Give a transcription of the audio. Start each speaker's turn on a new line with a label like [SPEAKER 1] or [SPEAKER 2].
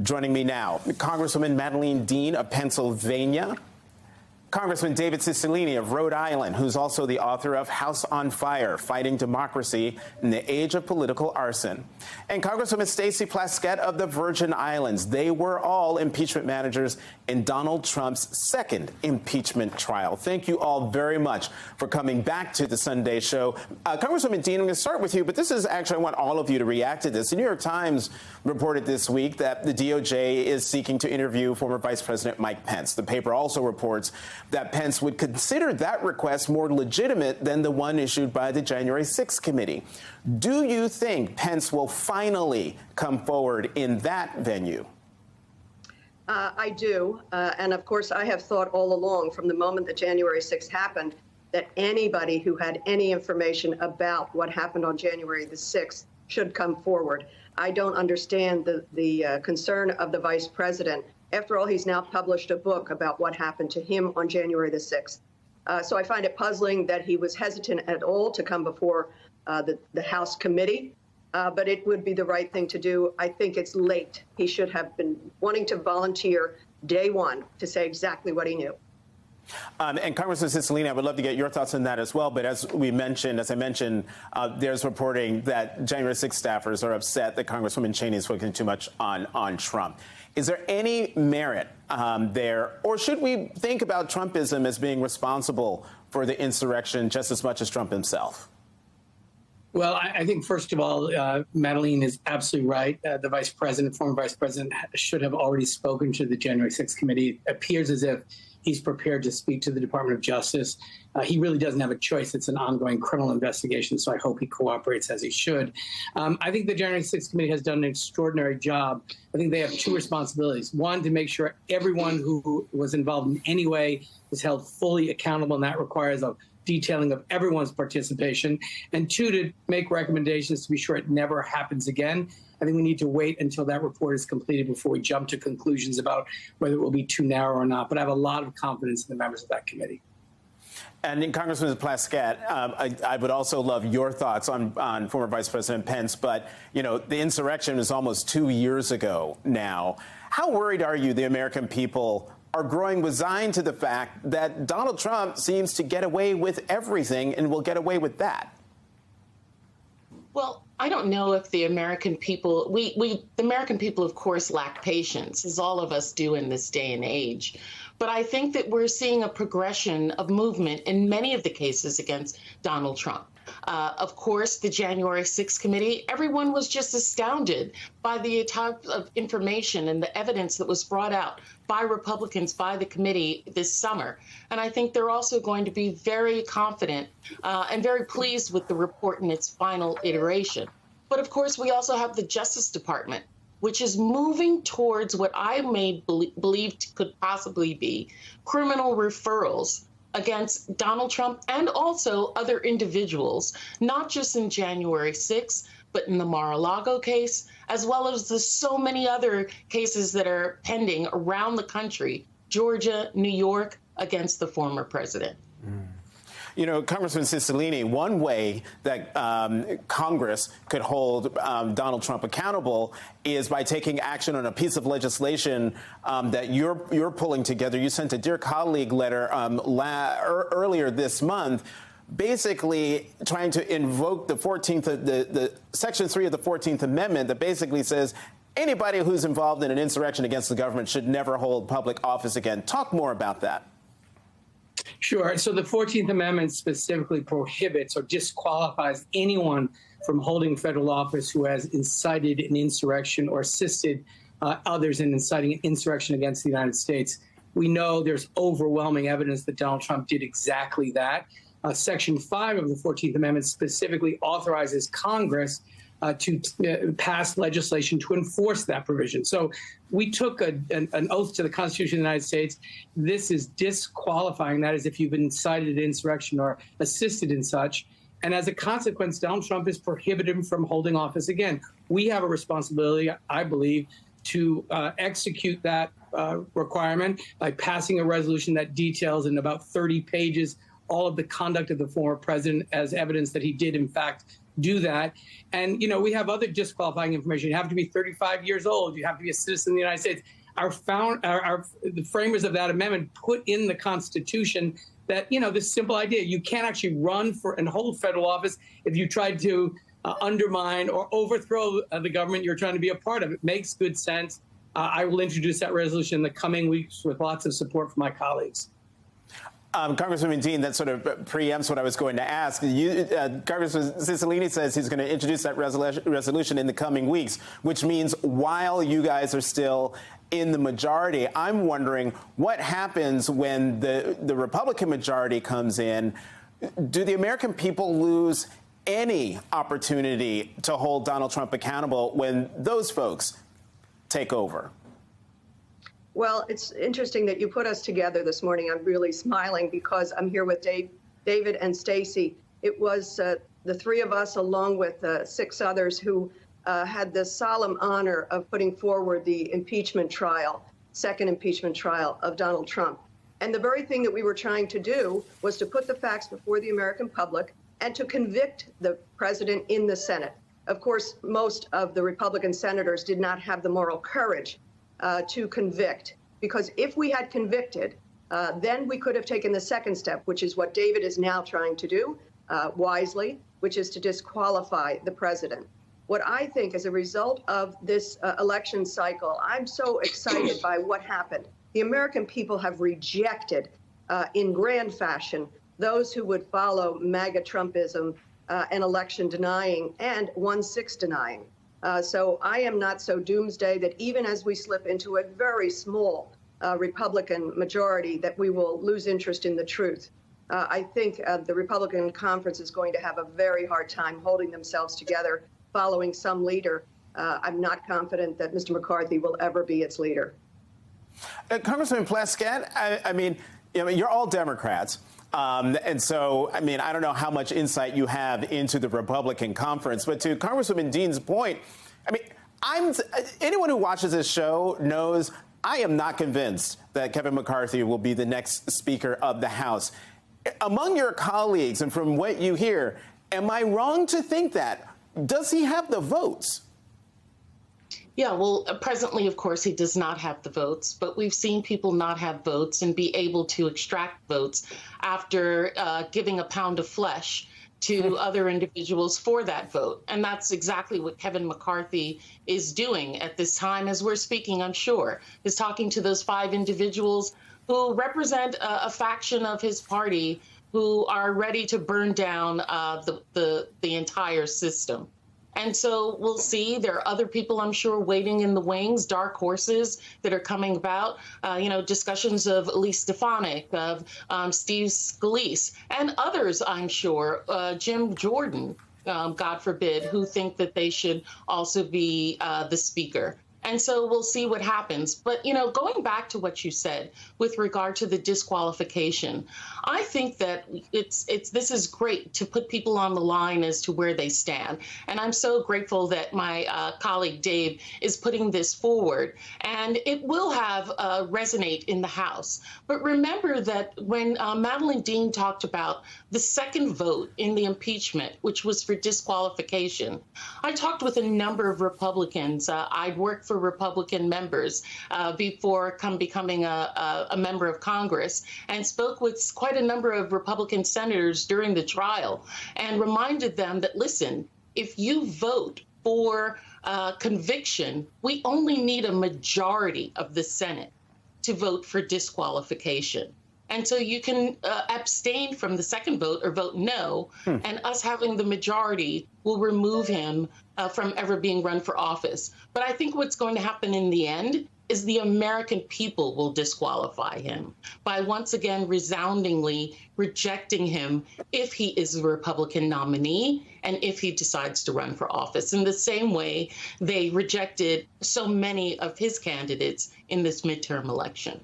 [SPEAKER 1] Joining me now, Congresswoman Madeleine Dean of Pennsylvania, Congressman David Cicilline of Rhode Island, who's also the author of House on Fire, Fighting Democracy in the Age of Political Arson, and Congresswoman Stacey Plaskett of the Virgin Islands. They were all impeachment managers in Donald Trump's second impeachment trial. Thank you all very much for coming back to the Sunday show. Congresswoman Dean, I'm going to start with you, but this is actually, I want all of you to react to this. The New York Times reported this week that the DOJ is seeking to interview former Vice President Mike Pence. The paper also reports that Pence would consider that request more legitimate than the one issued by the January 6th committee. Do you think Pence will finally come forward in that venue?
[SPEAKER 2] I do. And of course, I have thought all along from the moment that January 6th happened that anybody who had any information about what happened on January the 6th should come forward. I don't understand the concern of the vice president. After all, he's now published a book about what happened to him on January the 6th. So I find it puzzling that he was hesitant at all to come before the House committee, but it would be the right thing to do. I think it's late. He should have been wanting to volunteer day one to say exactly what he knew.
[SPEAKER 1] And Congressman Cicilline, I would love to get your thoughts on that as well. But as I mentioned, there's reporting that January 6 staffers are upset that Congresswoman Cheney is focusing too much on Trump. Is there any merit there, or should we think about Trumpism as being responsible for the insurrection just as much as Trump himself?
[SPEAKER 3] Well, I think, first of all, Madeleine is absolutely right. The vice president, former vice president, should have already spoken to the January 6th committee. It appears as if he's prepared to speak to the Department of Justice. He really doesn't have a choice. It's an ongoing criminal investigation, so I hope he cooperates as he should. I think the January 6th committee has done an extraordinary job. I think they have two responsibilities. One, to make sure everyone who was involved in any way is held fully accountable, and that requires a detailing of everyone's participation. And two, to make recommendations to be sure it never happens again. I think we need to wait until that report is completed before we jump to conclusions about whether it will be too narrow or not. But I have a lot of confidence in the members of that committee.
[SPEAKER 1] And in Congressman Plaskett, I would also love your thoughts on former Vice President Pence. But, you know, the insurrection is almost 2 years ago now. How worried are you the American people are growing resigned to the fact that Donald Trump seems to get away with everything and will get away with that?
[SPEAKER 4] Well, I don't know if the American people, the American people, of course, lack patience, as all of us do in this day and age. But I think that we're seeing a progression of movement in many of the cases against Donald Trump. Of course, the January 6th committee, everyone was just astounded by the type of information and the evidence that was brought out by Republicans, by the committee this summer. And I think they're also going to be very confident and very pleased with the report in its final iteration. But of course, we also have the Justice Department, which is moving towards what I believed could possibly be criminal referrals against Donald Trump and also other individuals, not just in January 6th, but in the Mar-a-Lago case, as well as the so many other cases that are pending around the country, Georgia, New York, against the former president.
[SPEAKER 1] You know, Congressman Cicilline, one way that Congress could hold Donald Trump accountable is by taking action on a piece of legislation that you're pulling together. You sent a Dear Colleague letter earlier this month, basically trying to invoke the 14th, the Section 3 of the 14th Amendment that basically says anybody who's involved in an insurrection against the government should never hold public office again. Talk more about that.
[SPEAKER 3] Sure. So the 14th Amendment specifically prohibits or disqualifies anyone from holding federal office who has incited an insurrection or assisted others in inciting an insurrection against the United States. We know there's overwhelming evidence that Donald Trump did exactly that. Section 5 of the 14th Amendment specifically authorizes Congress to pass legislation to enforce that provision. So we took an oath to the Constitution of the United States. This is disqualifying. That is, if you've incited an insurrection or assisted in such. And as a consequence, Donald Trump is prohibited from holding office again. We have a responsibility, I believe, to execute that requirement by passing a resolution that details in about 30 pages all of the conduct of the former president as evidence that he did, in fact, do that. And, we have other disqualifying information. You have to be 35 years old. You have to be a citizen of the United States. The framers of that amendment put in the Constitution that, this simple idea, you can't actually run for and hold federal office if you tried to undermine or overthrow the government you're trying to be a part of. It makes good sense. I will introduce that resolution in the coming weeks with lots of support from my colleagues.
[SPEAKER 1] Congresswoman Dean, that sort of preempts what I was going to ask. Congressman Cicilline says he's going to introduce that resolution in the coming weeks, which means while you guys are still in the majority. I'm wondering what happens when the Republican majority comes in. Do the American people lose any opportunity to hold Donald Trump accountable when those folks take over?
[SPEAKER 2] Well, it's interesting that you put us together this morning. I'm really smiling because I'm here with David and Stacey. It was the three of us, along with 6 others, who had the solemn honor of putting forward the impeachment trial, second impeachment trial of Donald Trump. And the very thing that we were trying to do was to put the facts before the American public and to convict the president in the Senate. Of course, most of the Republican senators did not have the moral courage to convict, because if we had convicted, then we could have taken the second step, which is what David is now trying to do wisely, which is to disqualify the president. What I think as a result of this election cycle, I'm so excited by what happened. The American people have rejected in grand fashion those who would follow MAGA Trumpism and election denying and 1/6 denying. So I am not so doomsday that even as we slip into a very small Republican majority that we will lose interest in the truth. I think the Republican conference is going to have a very hard time holding themselves together following some leader. I'm not confident that Mr. McCarthy will ever be its leader.
[SPEAKER 1] Congressman Plaskett, I mean, you're all Democrats. And so, I mean, I don't know how much insight you have into the Republican conference, but to Congresswoman Dean's point, I mean, anyone who watches this show knows I am not convinced that Kevin McCarthy will be the next Speaker of the House. Among your colleagues and from what you hear, am I wrong to think that? Does he have the votes?
[SPEAKER 4] Yeah, well, presently, of course, he does not have the votes, but we've seen people not have votes and be able to extract votes after giving a pound of flesh to other individuals for that vote. And that's exactly what Kevin McCarthy is doing at this time as we're speaking, I'm sure, is talking to those 5 individuals who represent a faction of his party who are ready to burn down the entire system. And so we'll see. There are other people, I'm sure, waiting in the wings, dark horses that are coming about. Discussions of Elise Stefanik, of Steve Scalise, and others, I'm sure, Jim Jordan, God forbid, who think that they should also be the speaker. And so we'll see what happens. But, going back to what you said with regard to the disqualification, I think that this is great to put people on the line as to where they stand. And I'm so grateful that my colleague Dave is putting this forward. And it will have resonate in the House. But remember that when Madeleine Dean talked about the second vote in the impeachment, which was for disqualification, I talked with a number of Republicans. I'd worked for Republican members before becoming a member of Congress, and spoke with quite a number of Republican senators during the trial and reminded them that, listen, if you vote for conviction, we only need a majority of the Senate to vote for disqualification. And so you can abstain from the second vote or vote no, and us having the majority will remove him from ever being run for office. But I think what's going to happen in the end is the American people will disqualify him by once again resoundingly rejecting him if he is a Republican nominee and if he decides to run for office, in the same way they rejected so many of his candidates in this midterm election.